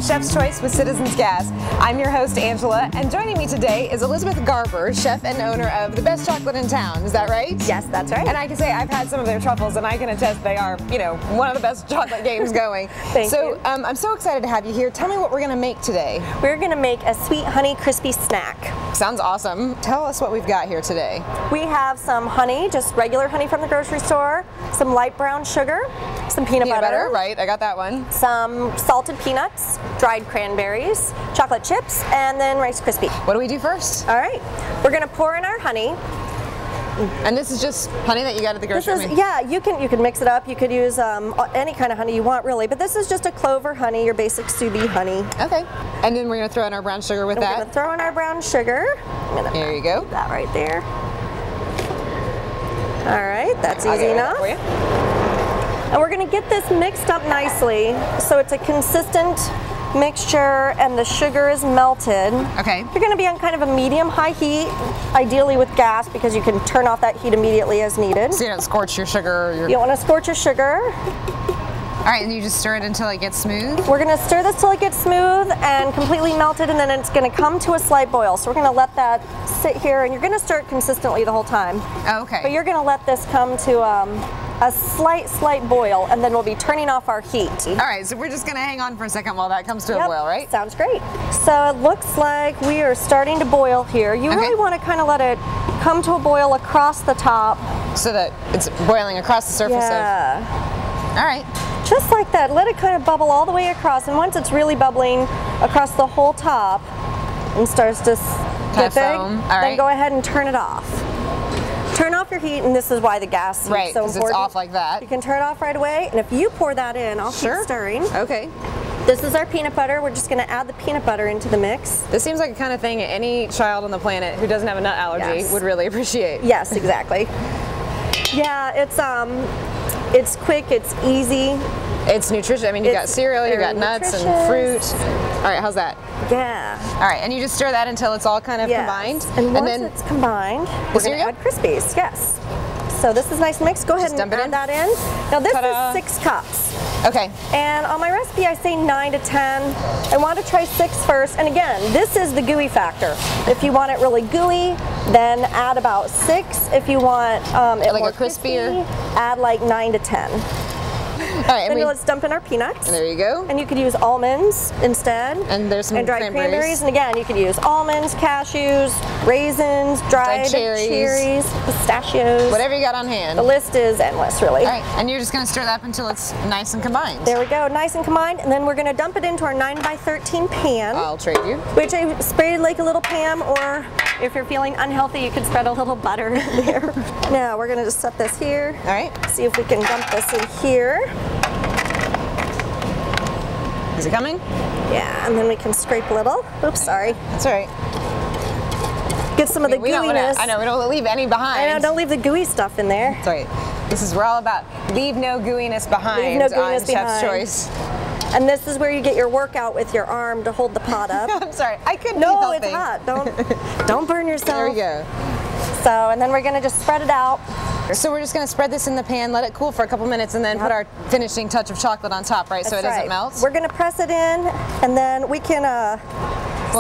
Chef's Choice with Citizens Gas. I'm your host, Angela, and joining me today is Elizabeth Garber, chef and owner of the best chocolate in town. Is that right? Yes, that's right. And I can say I've had some of their truffles, and I can attest they are, you know, one of the best chocolate games going. Thank you. I'm so excited to have you here. Tell me what we're going to make today. We're going to make a sweet honey crispy snack. Sounds awesome. Tell us what we've got here today. We have some honey, just regular honey from the grocery store, some light brown sugar, some peanut butter, right, I got that one. some salted peanuts, dried cranberries, chocolate chips, and then Rice Krispie. What do we do first? All right, we're going to pour in our honey. And this is just honey that you got at the grocery store? Yeah, you can mix it up. You could use any kind of honey you want, really. But this is just a clover honey, your basic sous vide honey. Okay. And then we're going to throw in our brown sugar with that? We're going to throw in our brown sugar. There you go. That right there. All right, that's easy enough. And we're going to get this mixed up nicely so it's a consistent mixture and the sugar is melted. Okay. You're going to be on kind of a medium-high heat, ideally with gas, because you can turn off that heat immediately as needed. So you don't scorch your sugar? Or You don't want to scorch your sugar. All right, and you just stir it until it gets smooth? We're going to stir this till it gets smooth and completely melted, and then it's going to come to a slight boil. So we're going to let that sit here, and you're going to stir it consistently the whole time. Oh, okay. But you're going to let this come to a slight boil, and then we'll be turning off our heat. All right, so we're just going to hang on for a second while that comes to a boil, right? Sounds great. So it looks like we are starting to boil here. You really want to kind of let it come to a boil across the top. So that it's boiling across the surface of... All right. Just like that. Let it kind of bubble all the way across, and once it's really bubbling across the whole top and starts to get big, then go ahead and turn it off. Turn off your heat, and this is why the gas is so important. Right, because it's off like that. You can turn it off right away, and if you pour that in, I'll keep stirring. Okay. This is our peanut butter. We're just going to add the peanut butter into the mix. This seems like the kind of thing any child on the planet who doesn't have a nut allergy would really appreciate. Yes, exactly. Yeah, it's quick, it's easy. It's nutritious. I mean, you got cereal, you got nuts and fruit. All right, how's that? Yeah. All right, and you just stir that until it's all kind of combined? And once it's combined, we're going to add Krispies, yes. So this is nice and mixed. Go ahead and add that in. Now this is 6 cups. Okay. And on my recipe I say 9 to 10. I want to try 6 first. And again, this is the gooey factor. If you want it really gooey, then add about 6. If you want it like more a crispier, add like 9 to 10. All right, then let's dump in our peanuts. And there you go. And you could use almonds instead. And there's some dried cranberries. And again, you could use almonds, cashews, raisins, dried cherries, pistachios. Whatever you got on hand. The list is endless, really. All right, and you're just going to stir that up until it's nice and combined. There we go, nice and combined. And then we're going to dump it into our 9x13 pan. I'll trade you. Which I sprayed like a little Pam, or if you're feeling unhealthy, you could spread a little butter in there. Now we're going to just set this here. All right. See if we can dump this in here. Is it coming? Yeah, and then we can scrape a little. Oops, sorry. That's all right. Get some of the gooiness. I know, we don't leave any behind. I know, don't leave the gooey stuff in there. That's right. This is we're all about leave no gooiness behind. Leave no gooiness behind. Chef's Choice. And this is where you get your workout with your arm to hold the pot up. I'm sorry, I couldn't be No, helping. it's hot. Don't burn yourself. There we go. So, and then we're going to just spread it out. So we're just going to spread this in the pan, let it cool for a couple minutes, and then put our finishing touch of chocolate on top, right? So it doesn't melt? We're going to press it in, and then we can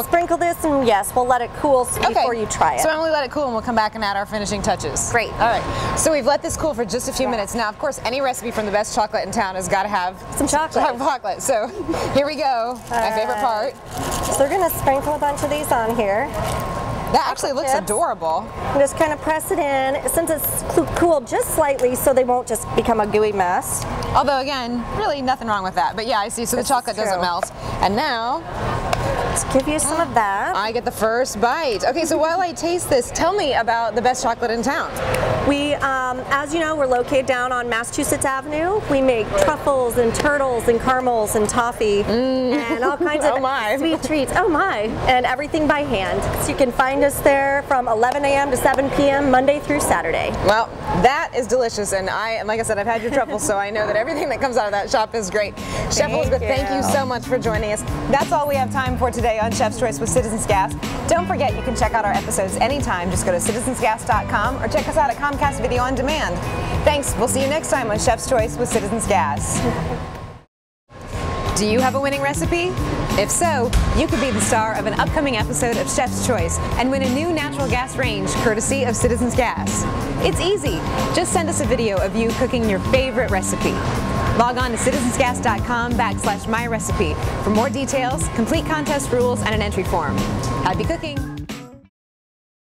sprinkle this, and yes, we'll let it cool before you try it. So when we let it cool, and we'll come back and add our finishing touches. Great. All right. So we've let this cool for just a few minutes. Now, of course, any recipe from the best chocolate in town has got to have some chocolate. So here we go. My favorite part. So we're going to sprinkle a bunch of these on here. That actually looks adorable. And just kind of press it in, since it's cooled just slightly, so they won't just become a gooey mess. Although again, really nothing wrong with that. But yeah, I see. So the chocolate doesn't melt. And now, let's give you some of that. I get the first bite. Okay, so while I taste this, tell me about the best chocolate in town. We, as you know, we're located down on Massachusetts Avenue. We make truffles and turtles and caramels and toffee and all kinds of sweet treats. Oh my! And everything by hand. So you can find us there from 11 a.m. to 7 p.m. Monday through Saturday. Well, that is delicious, and like I said, I've had your truffles, so I know that everything that comes out of that shop is great. Chef Elizabeth, thank you so much for joining us. That's all we have time for today on Chef's Choice with Citizens Gas. Don't forget, you can check out our episodes anytime. Just go to citizensgas.com or check us out at Comcast Video on Demand. Thanks. We'll see you next time on Chef's Choice with Citizens Gas. Do you have a winning recipe? If so, you could be the star of an upcoming episode of Chef's Choice and win a new natural gas range courtesy of Citizens Gas. It's easy. Just send us a video of you cooking your favorite recipe. Log on to citizensgas.com/myrecipe for more details, complete contest rules, and an entry form. Happy cooking!